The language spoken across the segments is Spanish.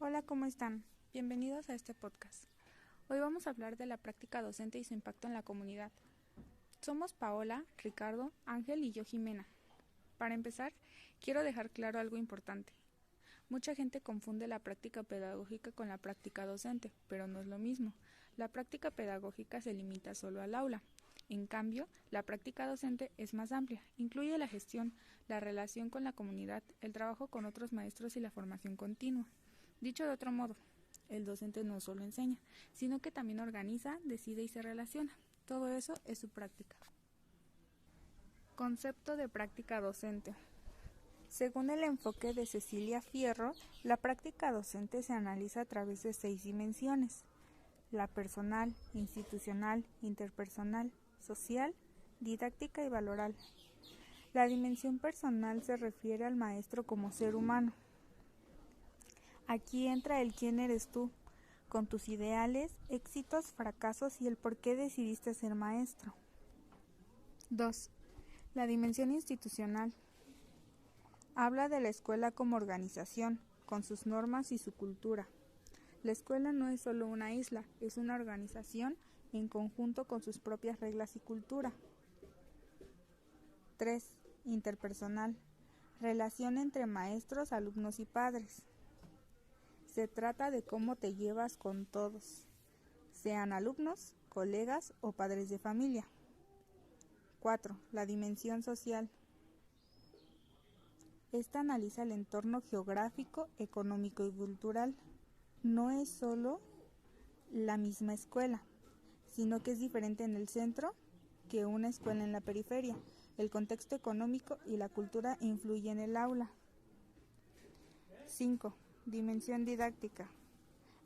Hola, ¿cómo están? Bienvenidos a este podcast. Hoy vamos a hablar de la práctica docente y su impacto en la comunidad. Somos Paola, Ricardo, Ángel y yo Jimena. Para empezar, quiero dejar claro algo importante. Mucha gente confunde la práctica pedagógica con la práctica docente, pero no es lo mismo. La práctica pedagógica se limita solo al aula. En cambio, la práctica docente es más amplia, incluye la gestión, la relación con la comunidad, el trabajo con otros maestros y la formación continua. Dicho de otro modo, el docente no solo enseña, sino que también organiza, decide y se relaciona. Todo eso es su práctica. Concepto de práctica docente. Según el enfoque de Cecilia Fierro, la práctica docente se analiza a través de 6 dimensiones: la personal, institucional, interpersonal, social, didáctica y valoral. La dimensión personal se refiere al maestro como ser humano. Aquí entra el quién eres tú, con tus ideales, éxitos, fracasos y el por qué decidiste ser maestro. 2. La dimensión institucional. Habla de la escuela como organización, con sus normas y su cultura. La escuela no es solo una isla, es una organización en conjunto con sus propias reglas y cultura. 3. Interpersonal. Relación entre maestros, alumnos y padres. Se trata de cómo te llevas con todos, sean alumnos, colegas o padres de familia. 4. La dimensión social. Esta analiza el entorno geográfico, económico y cultural. No es solo la misma escuela, sino que es diferente en el centro que una escuela en la periferia. El contexto económico y la cultura influyen en el aula. 5. Dimensión didáctica.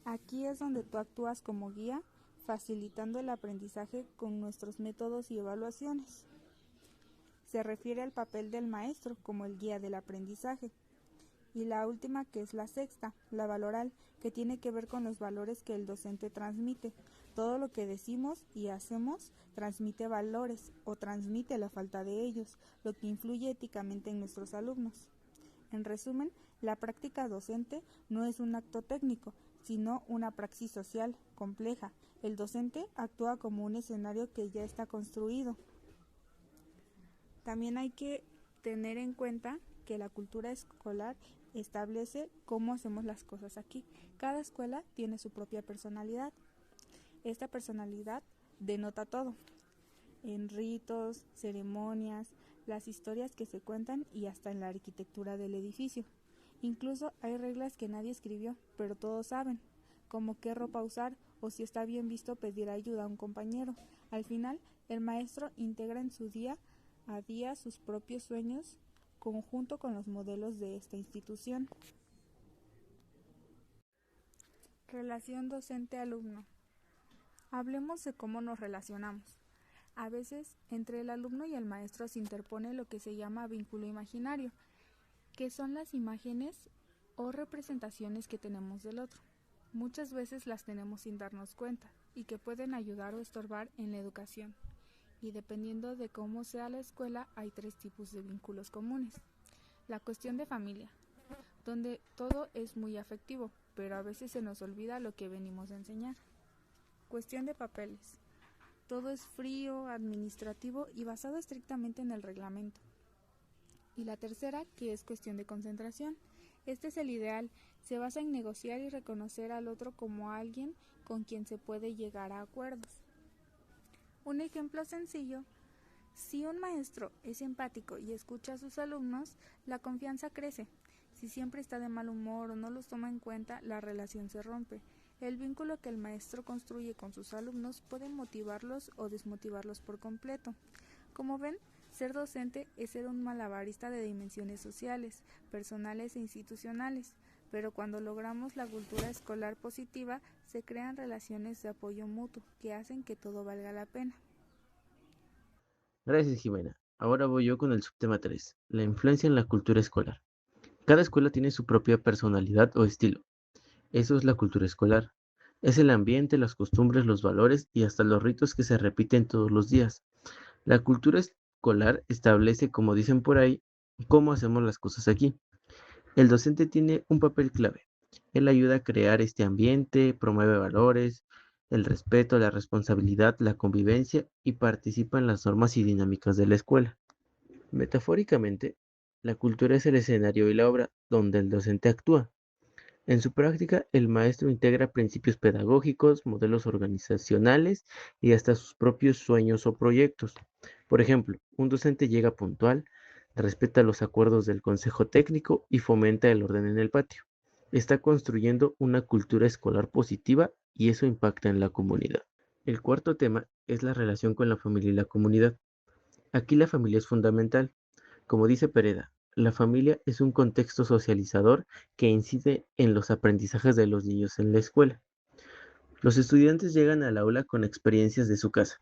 Aquí es donde tú actúas como guía, facilitando el aprendizaje con nuestros métodos y evaluaciones. Se refiere al papel del maestro como el guía del aprendizaje. Y la última, que es la sexta, la valoral, que tiene que ver con los valores que el docente transmite. Todo lo que decimos y hacemos transmite valores o transmite la falta de ellos, lo que influye éticamente en nuestros alumnos. En resumen, la práctica docente no es un acto técnico, sino una praxis social compleja. El docente actúa como un escenario que ya está construido. También hay que tener en cuenta que la cultura escolar establece cómo hacemos las cosas aquí. Cada escuela tiene su propia personalidad. Esta personalidad denota todo, en ritos, ceremonias, las historias que se cuentan y hasta en la arquitectura del edificio. Incluso hay reglas que nadie escribió, pero todos saben, como qué ropa usar o si está bien visto pedir ayuda a un compañero. Al final, el maestro integra en su día a día sus propios sueños conjunto con los modelos de esta institución. Relación docente-alumno. Hablemos de cómo nos relacionamos. A veces, entre el alumno y el maestro se interpone lo que se llama vínculo imaginario, que son las imágenes o representaciones que tenemos del otro. Muchas veces las tenemos sin darnos cuenta y que pueden ayudar o estorbar en la educación. Y dependiendo de cómo sea la escuela, hay 3 tipos de vínculos comunes. La cuestión de familia, donde todo es muy afectivo, pero a veces se nos olvida lo que venimos a enseñar. Cuestión de papeles. Todo es frío, administrativo y basado estrictamente en el reglamento. Y la tercera, que es cuestión de concentración. Este es el ideal, se basa en negociar y reconocer al otro como alguien con quien se puede llegar a acuerdos. Un ejemplo sencillo: si un maestro es empático y escucha a sus alumnos, la confianza crece. Si siempre está de mal humor o no los toma en cuenta, la relación se rompe. El vínculo que el maestro construye con sus alumnos puede motivarlos o desmotivarlos por completo. Como ven, ser docente es ser un malabarista de dimensiones sociales, personales e institucionales, pero cuando logramos la cultura escolar positiva, se crean relaciones de apoyo mutuo que hacen que todo valga la pena. Gracias, Jimena. Ahora voy yo con el subtema 3, la influencia en la cultura escolar. Cada escuela tiene su propia personalidad o estilo. Eso es la cultura escolar. Es el ambiente, las costumbres, los valores y hasta los ritos que se repiten todos los días. La cultura escolar establece, como dicen por ahí, cómo hacemos las cosas aquí. El docente tiene un papel clave. Él ayuda a crear este ambiente, promueve valores, el respeto, la responsabilidad, la convivencia y participa en las normas y dinámicas de la escuela. Metafóricamente, la cultura es el escenario y la obra donde el docente actúa. En su práctica, el maestro integra principios pedagógicos, modelos organizacionales y hasta sus propios sueños o proyectos. Por ejemplo, un docente llega puntual, respeta los acuerdos del consejo técnico y fomenta el orden en el patio. Está construyendo una cultura escolar positiva y eso impacta en la comunidad. El cuarto tema es la relación con la familia y la comunidad. Aquí la familia es fundamental. Como dice Pereda, la familia es un contexto socializador que incide en los aprendizajes de los niños en la escuela. Los estudiantes llegan al aula con experiencias de su casa.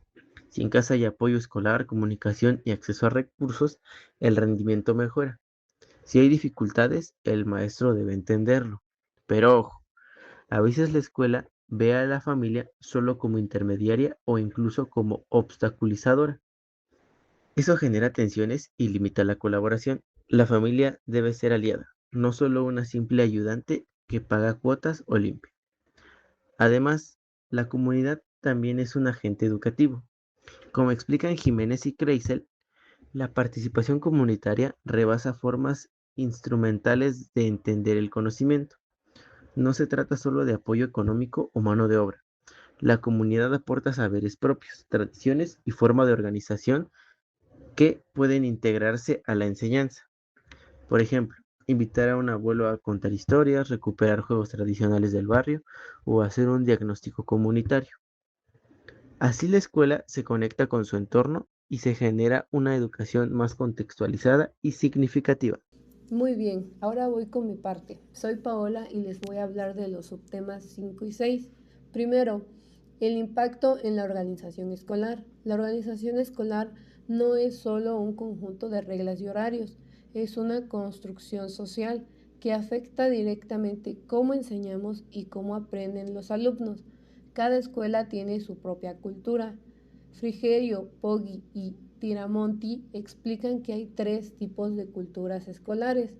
Si en casa hay apoyo escolar, comunicación y acceso a recursos, el rendimiento mejora. Si hay dificultades, el maestro debe entenderlo. Pero ojo, a veces la escuela ve a la familia solo como intermediaria o incluso como obstaculizadora. Eso genera tensiones y limita la colaboración. La familia debe ser aliada, no solo una simple ayudante que paga cuotas o limpia. Además, la comunidad también es un agente educativo. Como explican Jiménez y Kreisel, la participación comunitaria rebasa formas instrumentales de entender el conocimiento. No se trata solo de apoyo económico o mano de obra. La comunidad aporta saberes propios, tradiciones y forma de organización que pueden integrarse a la enseñanza. Por ejemplo, invitar a un abuelo a contar historias, recuperar juegos tradicionales del barrio o hacer un diagnóstico comunitario. Así la escuela se conecta con su entorno y se genera una educación más contextualizada y significativa. Muy bien, ahora voy con mi parte. Soy Paola y les voy a hablar de los subtemas 5 y 6. Primero, el impacto en la organización escolar. La organización escolar no es solo un conjunto de reglas y horarios, es una construcción social que afecta directamente cómo enseñamos y cómo aprenden los alumnos. Cada escuela tiene su propia cultura. Frigerio, Poggi y Tiramonti explican que hay tres tipos de culturas escolares.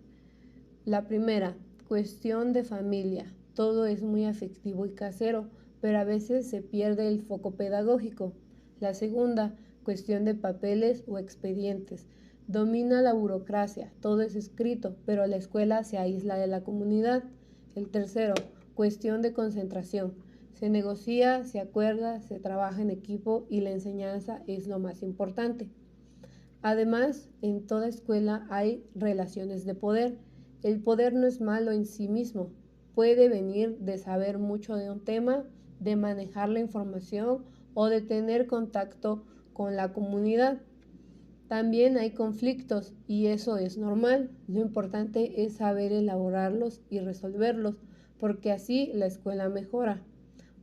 La primera, cuestión de familia. Todo es muy afectivo y casero, pero a veces se pierde el foco pedagógico. La segunda, cuestión de papeles o expedientes. Domina la burocracia, todo es escrito, pero la escuela se aísla de la comunidad. El tercero, cuestión de concentración. Se negocia, se acuerda, se trabaja en equipo y la enseñanza es lo más importante. Además, en toda escuela hay relaciones de poder. El poder no es malo en sí mismo. Puede venir de saber mucho de un tema, de manejar la información o de tener contacto con la comunidad. También hay conflictos y eso es normal. Lo importante es saber elaborarlos y resolverlos, porque así la escuela mejora.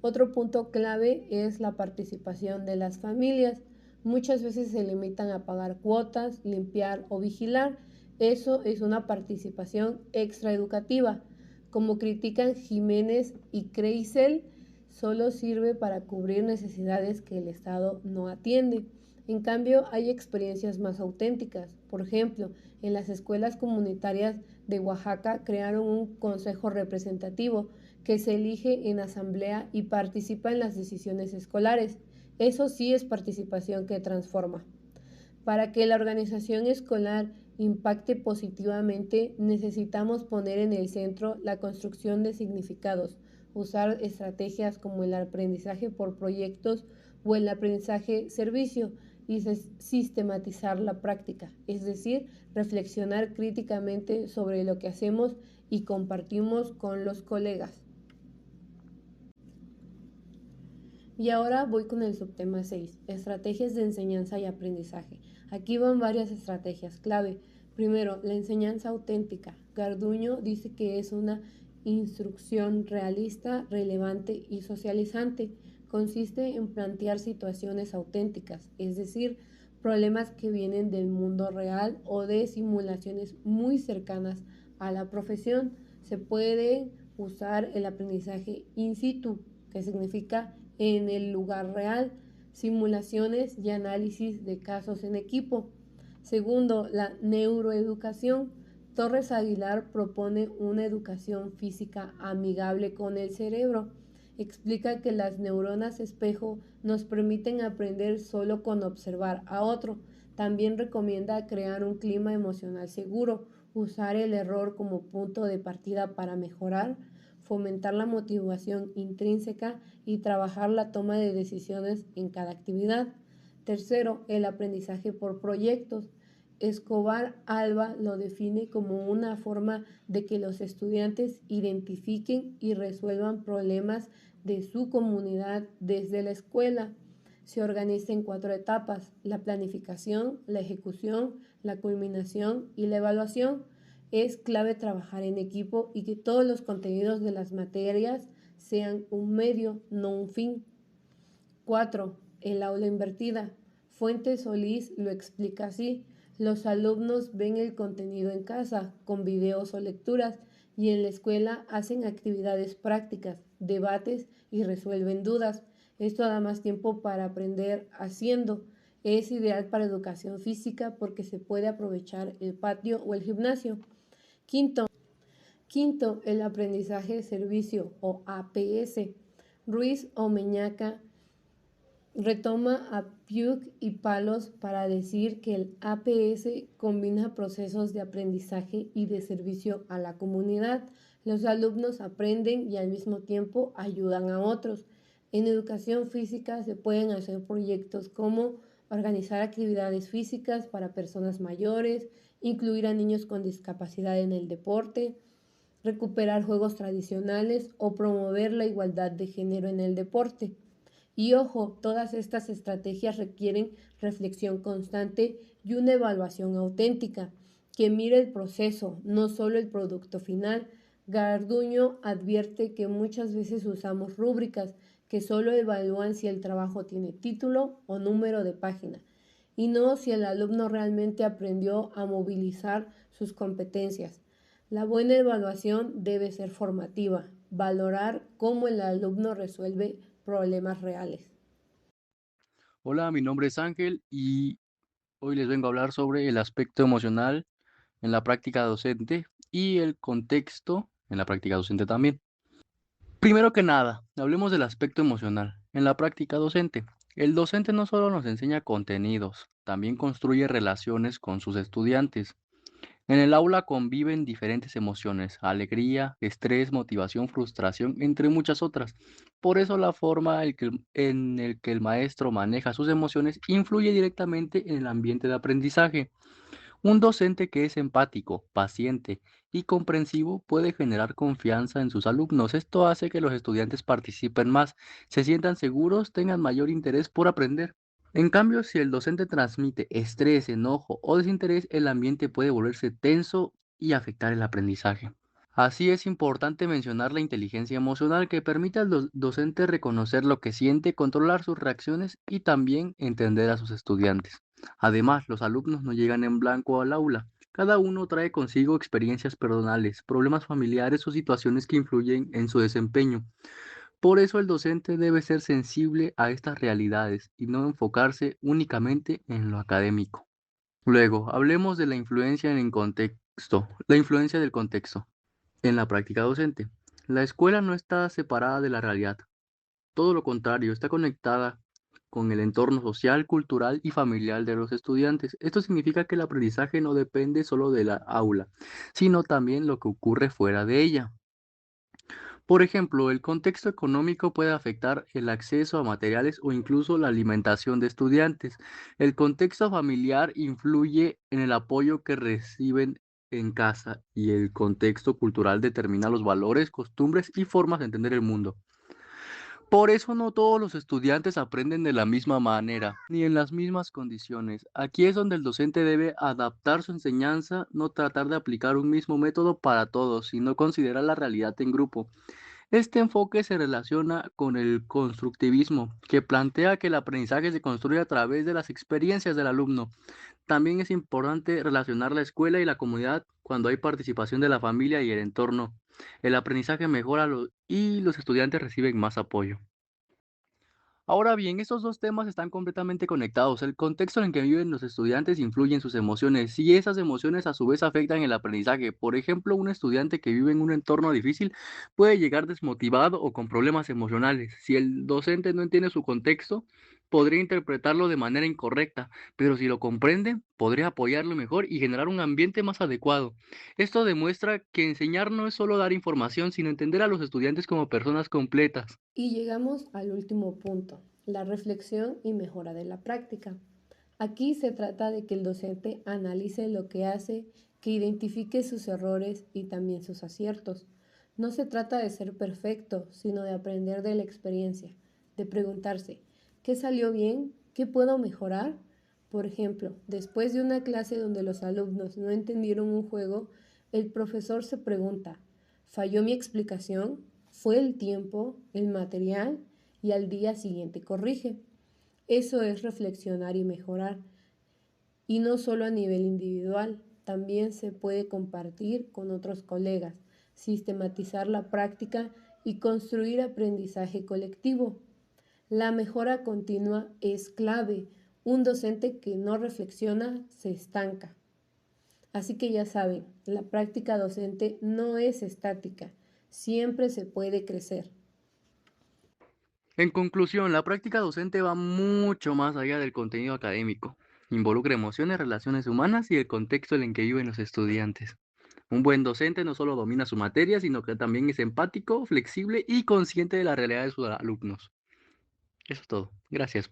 Otro punto clave es la participación de las familias. Muchas veces se limitan a pagar cuotas, limpiar o vigilar. Eso es una participación extraeducativa. Como critican Jiménez y Kreisel, solo sirve para cubrir necesidades que el Estado no atiende. En cambio, hay experiencias más auténticas. Por ejemplo, en las escuelas comunitarias de Oaxaca crearon un consejo representativo que se elige en asamblea y participa en las decisiones escolares. Eso sí es participación que transforma. Para que la organización escolar impacte positivamente, necesitamos poner en el centro la construcción de significados, usar estrategias como el aprendizaje por proyectos o el aprendizaje servicio y sistematizar la práctica, es decir, reflexionar críticamente sobre lo que hacemos y compartimos con los colegas. Y ahora voy con el subtema 6, estrategias de enseñanza y aprendizaje. Aquí van varias estrategias clave. Primero, la enseñanza auténtica. Garduño dice que es una instrucción realista, relevante y socializante. Consiste en plantear situaciones auténticas, es decir, problemas que vienen del mundo real o de simulaciones muy cercanas a la profesión. Se puede usar el aprendizaje in situ, que significa en el lugar real, simulaciones y análisis de casos en equipo. Segundo, la neuroeducación. Torres Aguilar propone una educación física amigable con el cerebro. Explica que las neuronas espejo nos permiten aprender solo con observar a otro. También recomienda crear un clima emocional seguro, usar el error como punto de partida para mejorar, fomentar la motivación intrínseca y trabajar la toma de decisiones en cada actividad. Tercero, el aprendizaje por proyectos. Escobar Alba lo define como una forma de que los estudiantes identifiquen y resuelvan problemas de su comunidad desde la escuela. Se organiza en 4 etapas: la planificación, la ejecución, la culminación y la evaluación. Es clave trabajar en equipo y que todos los contenidos de las materias sean un medio, no un fin. 4. El aula invertida. Fuentes Solís lo explica así: los alumnos ven el contenido en casa, con videos o lecturas, y en la escuela hacen actividades prácticas, debates y resuelven dudas. Esto da más tiempo para aprender haciendo. Es ideal para educación física porque se puede aprovechar el patio o el gimnasio. Quinto, el aprendizaje de servicio o APS. Ruiz Omeñaca retoma a Puig y Palos para decir que el APS combina procesos de aprendizaje y de servicio a la comunidad. Los alumnos aprenden y al mismo tiempo ayudan a otros. En educación física se pueden hacer proyectos como organizar actividades físicas para personas mayores, incluir a niños con discapacidad en el deporte, recuperar juegos tradicionales o promover la igualdad de género en el deporte. Y ojo, todas estas estrategias requieren reflexión constante y una evaluación auténtica, que mire el proceso, no solo el producto final. Garduño advierte que muchas veces usamos rúbricas que solo evalúan si el trabajo tiene título o número de página, y no si el alumno realmente aprendió a movilizar sus competencias. La buena evaluación debe ser formativa, valorar cómo el alumno resuelve problemas reales. Hola, mi nombre es Ángel y hoy les vengo a hablar sobre el aspecto emocional en la práctica docente y el contexto en la práctica docente también. Primero que nada, hablemos del aspecto emocional en la práctica docente. El docente no solo nos enseña contenidos, también construye relaciones con sus estudiantes. En el aula conviven diferentes emociones: alegría, estrés, motivación, frustración, entre muchas otras. Por eso la forma en el que el maestro maneja sus emociones influye directamente en el ambiente de aprendizaje. Un docente que es empático, paciente y comprensivo puede generar confianza en sus alumnos. Esto hace que los estudiantes participen más, se sientan seguros, tengan mayor interés por aprender. En cambio, si el docente transmite estrés, enojo o desinterés, el ambiente puede volverse tenso y afectar el aprendizaje. Así es importante mencionar la inteligencia emocional, que permite al docente reconocer lo que siente, controlar sus reacciones y también entender a sus estudiantes. Además, los alumnos no llegan en blanco al aula. Cada uno trae consigo experiencias personales, problemas familiares o situaciones que influyen en su desempeño. Por eso el docente debe ser sensible a estas realidades y no enfocarse únicamente en lo académico. Luego, hablemos de la influencia en el contexto, la influencia del contexto en la práctica docente. La escuela no está separada de la realidad, todo lo contrario, está conectada con el entorno social, cultural y familiar de los estudiantes. Esto significa que el aprendizaje no depende solo de la aula, sino también lo que ocurre fuera de ella. Por ejemplo, el contexto económico puede afectar el acceso a materiales o incluso la alimentación de estudiantes. El contexto familiar influye en el apoyo que reciben en casa, y el contexto cultural determina los valores, costumbres y formas de entender el mundo. Por eso no todos los estudiantes aprenden de la misma manera, ni en las mismas condiciones. Aquí es donde el docente debe adaptar su enseñanza, no tratar de aplicar un mismo método para todos, sino considerar la realidad en grupo. Este enfoque se relaciona con el constructivismo, que plantea que el aprendizaje se construye a través de las experiencias del alumno. También es importante relacionar la escuela y la comunidad cuando hay participación de la familia y el entorno. El aprendizaje mejora y los estudiantes reciben más apoyo. Ahora bien, estos dos temas están completamente conectados. El contexto en el que viven los estudiantes influye en sus emociones y esas emociones a su vez afectan el aprendizaje. Por ejemplo, un estudiante que vive en un entorno difícil puede llegar desmotivado o con problemas emocionales. Si el docente no entiende su contexto, podría interpretarlo de manera incorrecta, pero si lo comprende, podría apoyarlo mejor y generar un ambiente más adecuado. Esto demuestra que enseñar no es solo dar información, sino entender a los estudiantes como personas completas. Y llegamos al último punto, la reflexión y mejora de la práctica. Aquí se trata de que el docente analice lo que hace, que identifique sus errores y también sus aciertos. No se trata de ser perfecto, sino de aprender de la experiencia, de preguntarse, ¿qué salió bien? ¿Qué puedo mejorar? Por ejemplo, después de una clase donde los alumnos no entendieron un juego, el profesor se pregunta, ¿falló mi explicación? ¿Fue el tiempo, el material? Y al día siguiente corrige. Eso es reflexionar y mejorar. Y no solo a nivel individual, también se puede compartir con otros colegas, sistematizar la práctica y construir aprendizaje colectivo. La mejora continua es clave. Un docente que no reflexiona se estanca. Así que ya saben, la práctica docente no es estática, siempre se puede crecer. En conclusión, la práctica docente va mucho más allá del contenido académico. Involucra emociones, relaciones humanas y el contexto en el que viven los estudiantes. Un buen docente no solo domina su materia, sino que también es empático, flexible y consciente de la realidad de sus alumnos. Eso es todo. Gracias.